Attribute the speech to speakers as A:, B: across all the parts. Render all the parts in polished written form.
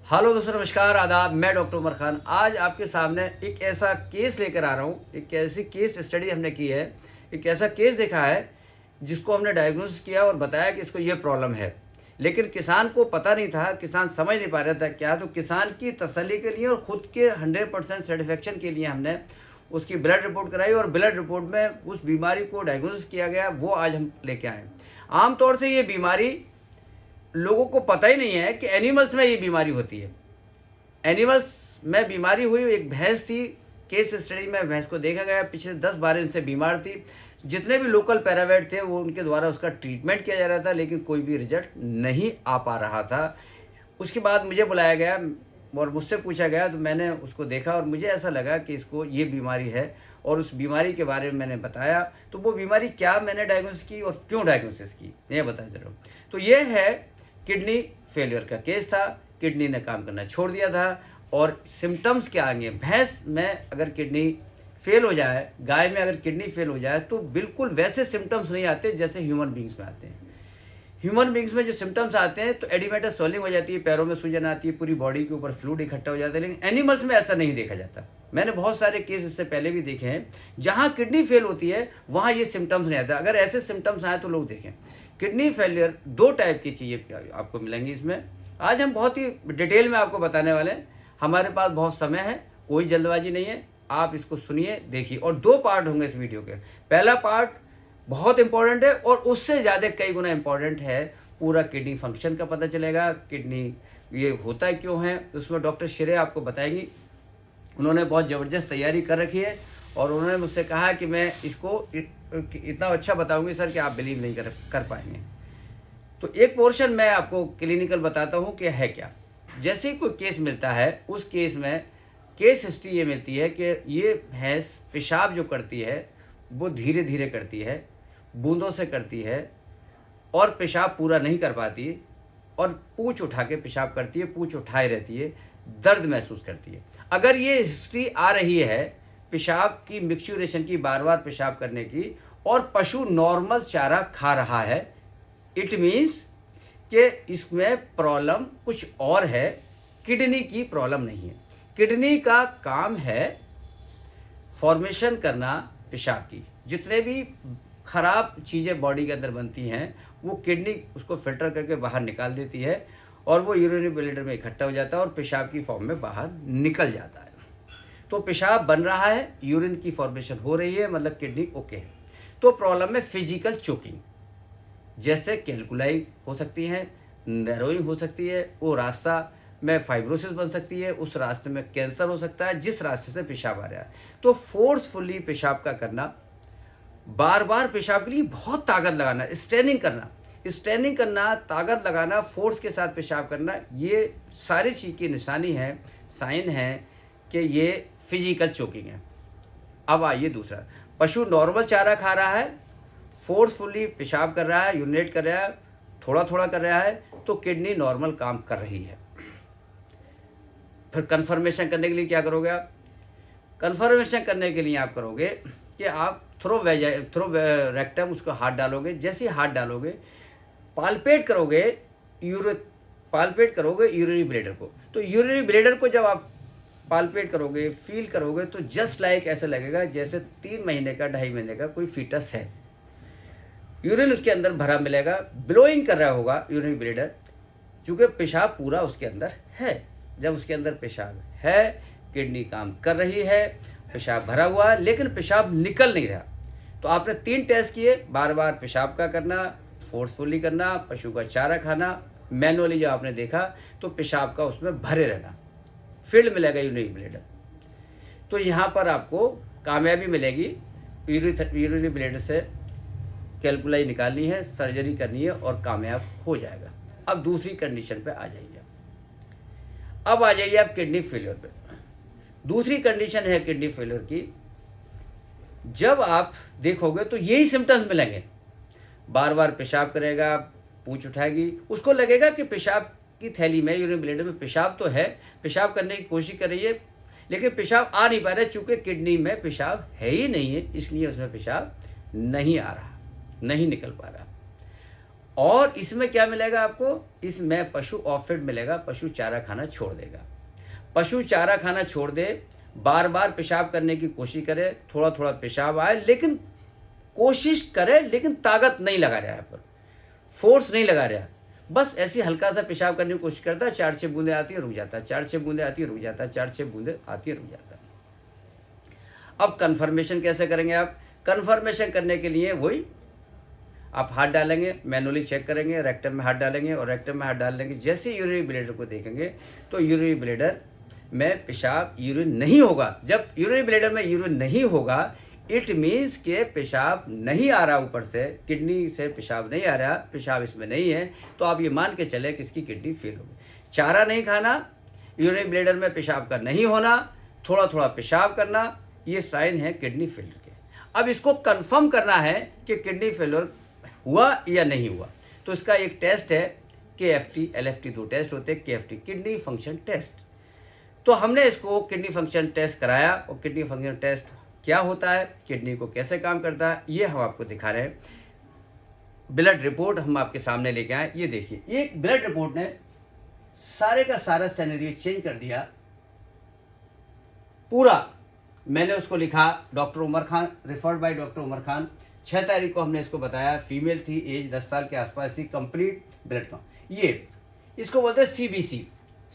A: Hello दोस्तों, नमस्कार, आदाब। मैं डॉक्टर उमर खान आज आपके सामने एक ऐसा केस लेकर आ रहा हूँ। एक ऐसी केस स्टडी हमने की है, एक ऐसा केस देखा है जिसको हमने डायग्नोसिस किया और बताया कि इसको ये प्रॉब्लम है। लेकिन किसान को पता नहीं था, किसान समझ नहीं पा रहा था क्या। तो किसान की तसल्ली के लिए और ख़ुद के 100% सेटिस्फेक्शन के लिए हमने उसकी ब्लड रिपोर्ट कराई और ब्लड रिपोर्ट में उस बीमारी को डायग्नोसिस किया गया। वो आज हम लेके आए। आमतौर से ये बीमारी लोगों को पता ही नहीं है कि एनिमल्स में ये बीमारी होती है। एनिमल्स में बीमारी हुई, एक भैंस थी। केस स्टडी में भैंस को देखा गया, पिछले 10-12 दिन से बीमार थी। जितने भी लोकल पैरावेट थे वो उनके द्वारा उसका ट्रीटमेंट किया जा रहा था, लेकिन कोई भी रिजल्ट नहीं आ पा रहा था। उसके बाद मुझे बुलाया गया और मुझसे पूछा गया, तो मैंने उसको देखा और मुझे ऐसा लगा कि इसको ये बीमारी है और उस बीमारी के बारे में मैंने बताया। तो वो बीमारी क्या मैंने डायग्नोसिस की और क्यों डायग्नोसिस की, ये बताया ज़रूर। तो ये है किडनी फेलियर का केस था। किडनी ने काम करना छोड़ दिया था और सिम्टम्स क्या आएंगे। भैंस में अगर किडनी फेल हो जाए, गाय में अगर किडनी फेल हो जाए, तो बिल्कुल वैसे सिम्टम्स नहीं आते जैसे ह्यूमन बींग्स में आते हैं। ह्यूमन बींग्स में जो सिम्टम्स आते हैं तो एडिमेटस स्वेलिंग हो जाती है, पैरों में सूजन आती है, पूरी बॉडी के ऊपर फ्लूइड इकट्ठा हो जाता है। लेकिन एनिमल्स में ऐसा नहीं देखा जाता। मैंने बहुत सारे केस इससे पहले भी देखे हैं, जहाँ किडनी फेल होती है वहाँ ये सिम्टम्स नहीं आते। अगर ऐसे सिम्टम्स आए तो लोग देखें। किडनी फेलियर 2 टाइप की चीज़ें आपको मिलेंगी इसमें। आज हम बहुत ही डिटेल में आपको बताने वाले हैं। हमारे पास बहुत समय है, कोई जल्दबाजी नहीं है। आप इसको सुनिए, देखिए। और 2 पार्ट होंगे इस वीडियो के। पहला पार्ट बहुत इंपॉर्टेंट है और उससे ज़्यादा कई गुना इंपॉर्टेंट है। पूरा किडनी फंक्शन का पता चलेगा, किडनी ये होता है क्यों है, उसमें डॉक्टर श्रेय आपको बताएंगी। उन्होंने बहुत ज़बरदस्त तैयारी कर रखी है और उन्होंने मुझसे कहा कि मैं इसको इतना अच्छा बताऊंगी सर कि आप बिलीव नहीं कर पाएंगे। तो एक पोर्शन मैं आपको क्लिनिकल बताता हूँ कि है क्या। जैसे ही कोई केस मिलता है, उस केस में केस हिस्ट्री ये मिलती है कि ये भैंस पेशाब जो करती है वो धीरे धीरे करती है, बूंदों से करती है और पेशाब पूरा नहीं कर पाती और पूंछ उठा के पेशाब करती है, पूंछ उठाए रहती है, दर्द महसूस करती है। अगर ये हिस्ट्री आ रही है पेशाब की, मिक्सचुरेशन की, बार बार पेशाब करने की, और पशु नॉर्मल चारा खा रहा है, इट मीन्स कि इसमें प्रॉब्लम कुछ और है, किडनी की प्रॉब्लम नहीं है। किडनी का काम है फॉर्मेशन करना पेशाब की। जितने भी खराब चीज़ें बॉडी के अंदर बनती हैं वो किडनी उसको फिल्टर करके बाहर निकाल देती है और वो यूरिनरी ब्लैडर में इकट्ठा हो जाता है और पेशाब की फॉर्म में बाहर निकल जाता है। तो पेशाब बन रहा है, यूरिन की फॉर्मेशन हो रही है, मतलब किडनी ओके है। तो प्रॉब्लम है फिजिकल चोकिंग, जैसे कैलकुलाई हो सकती है, नैरोइंग हो सकती है, वो रास्ता में फाइब्रोसिस बन सकती है, उस रास्ते में कैंसर हो सकता है जिस रास्ते से पेशाब आ रहा है। तो फोर्सफुली पेशाब का करना, बार बार पेशाब के लिए बहुत ताकत लगाना, स्ट्रेनिंग करना, ताकत लगाना, फोर्स के साथ पेशाब करना, ये सारी चीज़ की निशानी है, साइन है कि ये फिजिकल चोकिंग है। अब आइए दूसरा, पशु नॉर्मल चारा खा रहा है, फोर्सफुली पेशाब कर रहा है, यूरिनेट कर रहा है, थोड़ा थोड़ा कर रहा है, तो किडनी नॉर्मल काम कर रही है। फिर कन्फर्मेशन करने के लिए क्या करोगे आप? कन्फर्मेशन करने के लिए आप करोगे कि आप थ्रो रेक्टम उसको हाथ डालोगे। जैसे ही हाथ डालोगे पाल्पेट करोगे यूरिनरी ब्लैडर को। तो यूरिनरी ब्लैडर को जब आप पाल्पेट करोगे, फील करोगे, तो जस्ट लाइक ऐसे लगेगा जैसे 3 महीने का, 2.5 महीने का कोई फीटस है। यूरिन उसके अंदर भरा मिलेगा, ब्लोइंग कर रहा होगा यूरिनरी ब्लैडर, चूँकि पेशाब पूरा उसके अंदर है। जब उसके अंदर पेशाब है, किडनी काम कर रही है, पेशाब भरा हुआ है, लेकिन पेशाब निकल नहीं रहा। तो आपने 3 टेस्ट किए, बार बार पेशाब का करना, फोर्सफुली करना, पशु का चारा खाना, मैनुअली जो आपने देखा, तो पेशाब का उसमें भरे रहना, फील्ड मिलेगा यूरिनरी ब्लैडर। तो यहाँ पर आपको कामयाबी मिलेगी। यूरिनरी ब्लैडर से कैलकुलाई निकालनी है, सर्जरी करनी है और कामयाब हो जाएगा। अब दूसरी कंडीशन पे आ जाइए। अब आ जाइए आप किडनी फेलियर पे। दूसरी कंडीशन है किडनी फेलियर की, जब आप देखोगे तो यही सिम्टम्स मिलेंगे। बार बार पेशाब करेगा, पूंछ उठाएगी, उसको लगेगा कि पेशाब की थैली में, यूरिन ब्लैडर में पेशाब तो है, पेशाब करने की कोशिश कर रही है, लेकिन पेशाब आ नहीं पा रहा है। चूँकि किडनी में पेशाब है ही नहीं है, इसलिए उसमें पेशाब नहीं आ रहा, नहीं निकल पा रहा। और इसमें क्या मिलेगा आपको, इसमें पशु ऑफ फीड मिलेगा, पशु चारा खाना छोड़ देगा। पशु चारा खाना छोड़ दे, बार बार पेशाब करने की कोशिश करे, थोड़ा थोड़ा पेशाब आए, लेकिन कोशिश करे, लेकिन ताकत नहीं लगा रहा है, पर फोर्स नहीं लगा रहा, बस ऐसी हल्का सा पेशाब करने की कोशिश करता है, 4-6 बूंदे आती है, रुक जाता है, 4-6 बूंदे आती है, रुक जाता है, 4-6 बूंदे आती है, रुक जाता है। अब कन्फर्मेशन कैसे करेंगे आप? कन्फर्मेशन करने के लिए वही आप हाथ डालेंगे, मैनुअली चेक करेंगे, रेक्टम में हाथ डालेंगे और रेक्टम में हाथ डालने के जैसे यूरिनरी ब्लैडर को देखेंगे तो यूरिनरी ब्लैडर में पेशाब यूरिन नहीं होगा। जब यूरिनरी ब्लैडर में यूरिन नहीं होगा, इट मीन्स के पेशाब नहीं आ रहा, ऊपर से किडनी से पेशाब नहीं आ रहा, पेशाब इसमें नहीं है, तो आप ये मान के चले कि इसकी किडनी फेल होगी। चारा नहीं खाना, यूरिनरी ब्लैडर में पेशाब का नहीं होना, थोड़ा थोड़ा पेशाब करना, ये साइन है किडनी फेलियर के। अब इसको कंफर्म करना है कि किडनी फेलियर हुआ या नहीं हुआ, तो इसका एक टेस्ट है KFT, LFT, 2 टेस्ट होते हैं। KFT kidney function test. तो हमने इसको किडनी फंक्शन टेस्ट कराया, और किडनी फंक्शन टेस्ट क्या होता है, किडनी को कैसे काम करता है, ये हम आपको दिखा रहे हैं। ब्लड रिपोर्ट हम आपके सामने लेके आए, ये देखिए, ये ब्लड रिपोर्ट ने सारे का सारा सिनेरियो चेंज कर दिया पूरा। मैंने उसको लिखा doctor Umar Khan, referred by doctor Umar Khan. 6 तारीख को हमने इसको बताया, फीमेल थी, एज 10 साल के आसपास थी, कंप्लीट ब्लड काउंट। ये इसको बोलते हैं CBC।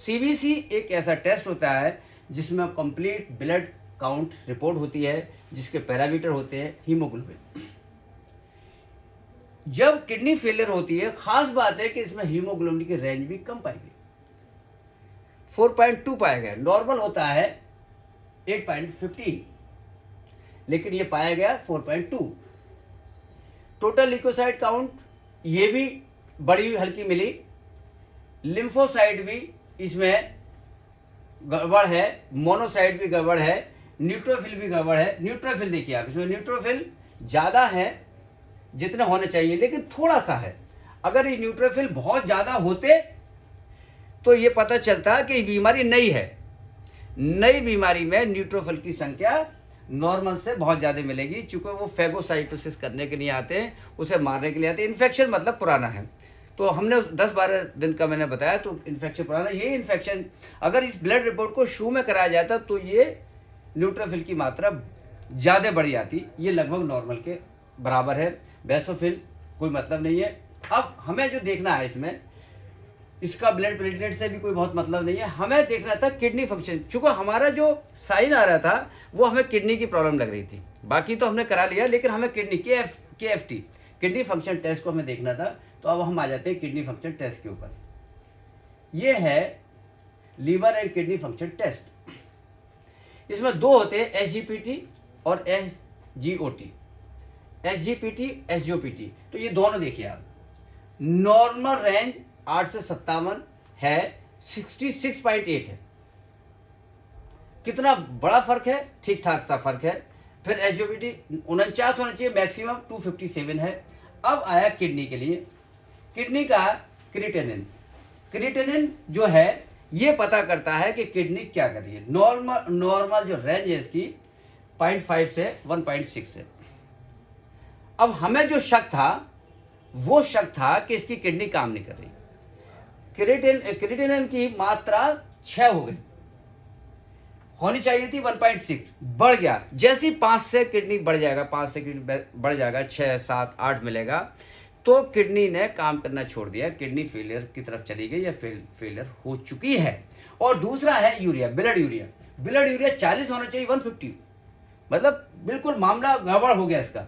A: CBC एक ऐसा टेस्ट होता है जिसमें कंप्लीट ब्लड काउंट रिपोर्ट होती है, जिसके पैरामीटर होते हैं हीमोग्लोबिन। जब किडनी फेलियर होती है, खास बात है कि इसमें हीमोग्लोबिन की रेंज भी कम पाई गई, 4.2 पाया गया। नॉर्मल होता है 8.15, लेकिन ये पाया गया 4.2। टोटल ल्यूकोसाइट काउंट ये भी बड़ी हल्की मिली। लिम्फोसाइट भी इसमें गड़बड़ है, मोनोसाइट भी गड़बड़ है, न्यूट्रोफिल भी गड़बड़ है। न्यूट्रोफिल देखिए आप, इसमें न्यूट्रोफिल ज़्यादा है जितने होने चाहिए, लेकिन थोड़ा सा है। अगर ये न्यूट्रोफिल बहुत ज़्यादा होते तो ये पता चलता कि बीमारी नई है। नई बीमारी में न्यूट्रोफिल की संख्या नॉर्मल से बहुत ज़्यादा मिलेगी, चूँकि वो फेगोसाइटोसिस करने के लिए आते हैं, उसे मारने के लिए आते हैं। इन्फेक्शन मतलब पुराना है, तो हमने 10-12 दिन का मैंने बताया, तो इन्फेक्शन पुराना। ये इन्फेक्शन अगर इस ब्लड रिपोर्ट को शुरू में कराया जाता तो ये न्यूट्रोफिल की मात्रा ज़्यादा बढ़ जाती। ये लगभग नॉर्मल के बराबर है। बेसोफिल कोई मतलब नहीं है। अब हमें जो देखना है इसमें, इसका ब्लड प्लेटलेट से भी कोई बहुत मतलब नहीं है, हमें देखना था किडनी फंक्शन। चूँकि हमारा जो साइन आ रहा था वो हमें किडनी की प्रॉब्लम लग रही थी, बाकी तो हमने करा लिया, लेकिन हमें kidney KFT kidney function test को हमें देखना था। तो अब हम आ जाते हैं किडनी फंक्शन टेस्ट के ऊपर। ये है liver and kidney function test. इसमें 2 होते हैं, SGPT और SGOT। SGPT, SGOPT, तो ये दोनों देखिए आप। नॉर्मल रेंज 8 से 57 है, 66.8 है। कितना बड़ा फर्क है, ठीक ठाक सा फर्क है। फिर SGOPT 49 होना चाहिए, मैक्सिमम 257 है। अब आया किडनी के लिए। किडनी का क्रिएटिनिन जो है ये पता करता है कि किडनी क्या कर रही है। नॉर्मल जो रेंज है इसकी 0.5 से 1.6 है। अब हमें जो शक था वो शक था कि इसकी किडनी काम नहीं कर रही। क्रिएटिनिन की मात्रा 6 हो गई, होनी चाहिए थी 1.6, बढ़ गया। जैसी 5 से किडनी बढ़ जाएगा, 5 से किडनी बढ़ जाएगा, 6, 7, 8 मिलेगा, तो किडनी ने काम करना छोड़ दिया, किडनी फेलियर की तरफ चली गई या फेलियर हो चुकी है। और दूसरा है यूरिया, ब्लड यूरिया 40 होना चाहिए, 150, मतलब बिल्कुल मामला गड़बड़ हो गया इसका।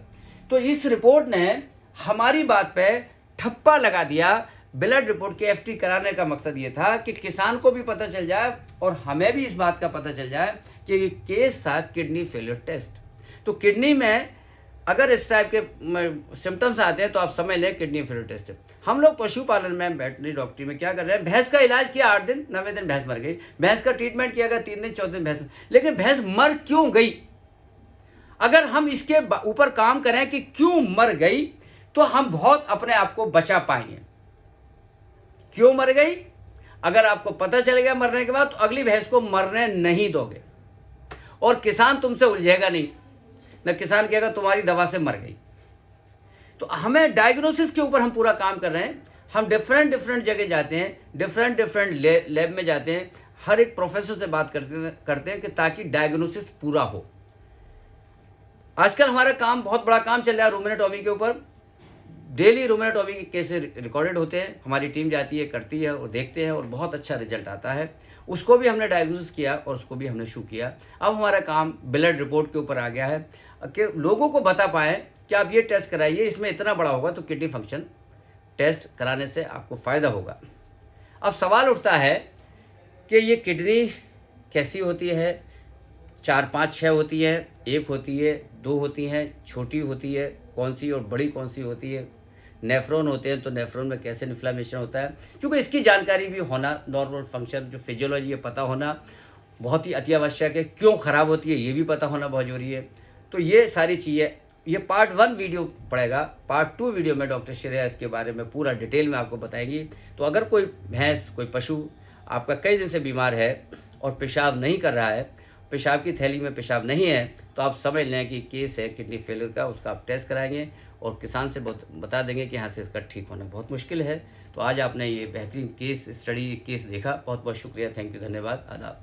A: तो इस रिपोर्ट ने हमारी बात पे ठप्पा लगा दिया। ब्लड रिपोर्ट KFT कराने का मकसद ये था कि किसान को भी पता चल जाए और हमें भी इस बात का पता चल जाए कि ये केस था किडनी फेलियर टेस्ट। तो किडनी में अगर इस टाइप के सिम्टम्स आते हैं तो आप समझ लें किडनी फेलियर टेस्ट है। हम लोग पशुपालन में, वेटनरी डॉक्टरी में क्या कर रहे हैं, भैंस का इलाज किया 8 दिन, 9वें दिन भैंस मर गई। भैंस का ट्रीटमेंट किया गया 3 दिन, 4 दिन भैंस, लेकिन भैंस मर क्यों गई? अगर हम इसके ऊपर काम करें कि क्यों मर गई, तो हम बहुत अपने आप को बचा पाएंगे। क्यों मर गई अगर आपको पता चल गया मरने के बाद, तो अगली भैंस को मरने नहीं दोगे और किसान तुमसे उलझेगा नहीं, न किसान कहेगा तुम्हारी दवा से मर गई। तो हमें डायग्नोसिस के ऊपर हम पूरा काम कर रहे हैं। हम डिफरेंट जगह जाते हैं, डिफरेंट लैब में जाते हैं, हर एक प्रोफेसर से बात करते हैं कि ताकि डायग्नोसिस पूरा हो। आजकल हमारा काम, बहुत बड़ा काम चल रहा है रूमेटोमी के ऊपर। डेली रूमेटोमी के केसेस रिकॉर्डेड होते हैं, हमारी टीम जाती है, करती है और देखते हैं और बहुत अच्छा रिजल्ट आता है। उसको भी हमने डायग्नोसिस किया और उसको भी हमने शू किया। अब हमारा काम ब्लड रिपोर्ट के ऊपर आ गया है कि लोगों को बता पाएँ कि आप ये टेस्ट कराइए, इसमें इतना बड़ा होगा तो किडनी फंक्शन टेस्ट कराने से आपको फ़ायदा होगा। अब सवाल उठता है कि ये किडनी कैसी होती है? 4, 5, 6 होती है, 1 होती है, 2 होती हैं, छोटी होती है कौन सी और बड़ी कौन सी होती है? नेफ्रॉन होते हैं तो नेफ्रॉन में कैसे इन्फ्लेमेशन होता है? क्योंकि इसकी जानकारी भी होना, नॉर्मल फंक्शन जो फिजियोलॉजी है पता होना बहुत ही अति आवश्यक है। क्यों ख़राब होती है ये भी पता होना बहुत ज़रूरी है। तो ये सारी चीज़ें, ये पार्ट 1 वीडियो पड़ेगा। पार्ट 2 वीडियो में डॉक्टर श्रेया इसके बारे में पूरा डिटेल में आपको बताएंगी। तो अगर कोई भैंस, कोई पशु आपका कई दिन से बीमार है और पेशाब नहीं कर रहा है, पेशाब की थैली में पेशाब नहीं है, तो आप समझ लें कि केस है किडनी फेलियर का। उसका आप टेस्ट कराएंगे और किसान से बता देंगे कि यहाँ से इसका ठीक होना बहुत मुश्किल है। तो आज आपने ये बेहतरीन केस स्टडी केस देखा, बहुत बहुत शुक्रिया, थैंक यू, धन्यवाद, आदाब।